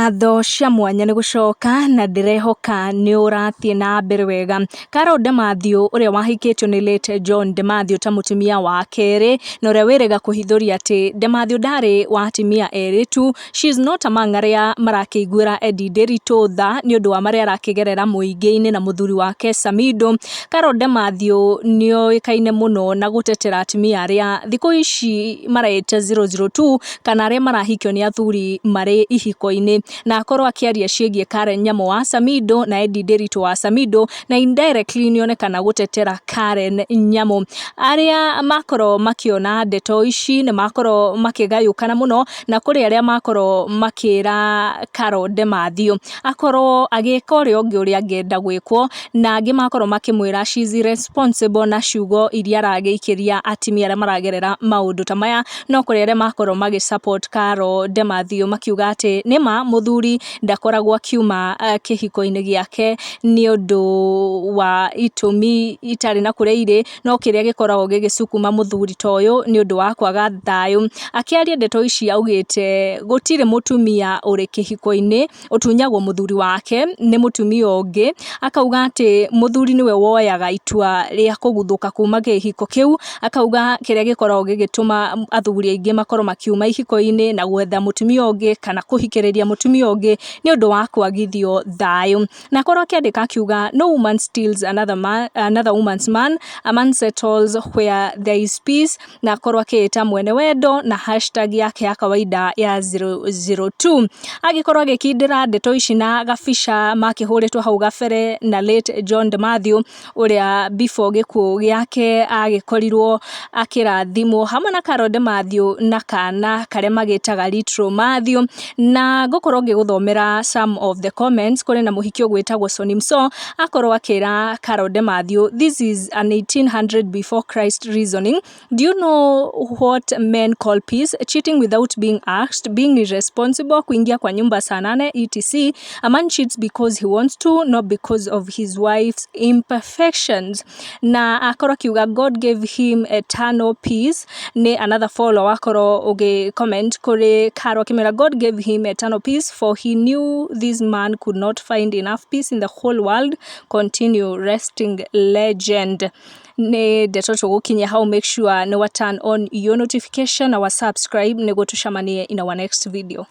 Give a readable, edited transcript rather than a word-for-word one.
Ngatho cia mwanya nĩ gũcoka na ndĩrehoka nĩ ũrathiĩ na mbere wega. Carol Nderitu ũrĩa wahikĩtio nĩ late John Nderitu ta mũtumia wa kerĩ na ũrĩa wĩrĩga kũhithũria atĩ Nderitu ndarĩ wa atumia erĩ tu. She is not among arĩa marakĩiguĩra Edday Nderitu tha nĩ ũndũ wa marĩa arakĩgerera mũingĩ-inĩ na mũthuri wake Samido. Carol Nderitu nĩ oĩkaine mũno na gũtetera atumia arĩa thikũ ici maraĩte 002 kana arĩa marahikio nĩ athuri marĩ ihiko-inĩ, na akorwo akĩaria ciĩgiĩ Karen Nyamo wa Samido na Edday Nderitu wa Samido, na indirectly nĩ onekana gũtetera Karen Nyamo. Arĩa makorwo makĩona ndeto ici nĩ makorwo makĩgayũkana mũno, na kũrĩ arĩa makorwo makĩra Carol Nderitu akorwo agĩka ũrĩa ũngĩ ũrĩa angĩenda gwĩkwo, na angĩ makorwo makĩmwĩra she is irresponsible na ciugo iria aragĩikĩria atumia arĩa maragerera maũndũ ta maya. No kũrĩ arĩa makorwo magĩ-support Carol Nderitu makiuga atĩ nĩma mũthuri ndakoragwo akiuma kĩhiko-inĩ gĩake nĩ ũndũ wa itũmi itarĩ na kũrĩa irĩ, no kĩrĩa gĩkoragwo gĩgĩcukuma mũthuri ta ũyũ nĩ ũndũ wa kwaga thayũ. Akĩaria ndeto ici augĩte gũtirĩ mũtumia ũrĩ kĩhiko-inĩ ũtunyagwo mũthuri wake nĩ mũtumia ũngĩ. Akauga atĩ mũthuri nĩwe woyaga itua rĩa kũguthũka kuma kĩhiko kĩu. Akauga kĩrĩa gĩkoragwo gĩgĩtũma athuri aingĩ makorwo makiuma ihiko-inĩ na gwetha mũtumia ũngĩ kana kũhikĩrĩria mũtumia ũngĩ nĩ ũndũ wa kwagithio thayũ. Na akorwo akĩandĩka akiuga no woman steals another woman's man, a man settles where there is peace, na akorwo akĩĩta mwene wendo na hashtag yake ya kawaida ya 002. Agĩkorwo agĩkindĩra ndeto ici na gabica makĩhũrĩtwo hau gabere na late John Nderitu ũrĩa before gĩkuũ gĩake agĩkorirwo akĩrathimwo hamwe na Carol Nderitu na kana karĩa magĩtaga Little Matthew. Na ngũkorwo ngĩgũthomera some of the comments. Kũrĩ na mũhiki ũgwĩtagwo Sonimso akorwo akĩra Carol Nderitu, this is an 1800 before Christ reasoning. Do you know what men call peace? Cheating without being asked, being irresponsible, kuingia kwa nyumba saa 8 etc. A man cheats because he wants to, not because of his wife's imperfections. Na akorwo akiuga God gave him eternal peace. Ni another follower akorwo ũgĩ comment kũrĩ Carol akĩmera God gave him eternal peace for he knew this man could not find enough peace in the whole world. Continue resting legend. Nĩ ndeto tũgũkinyia hau, make sure nĩ wa turn on your notification na wa subscribe nĩguo tũcemanie in our next video.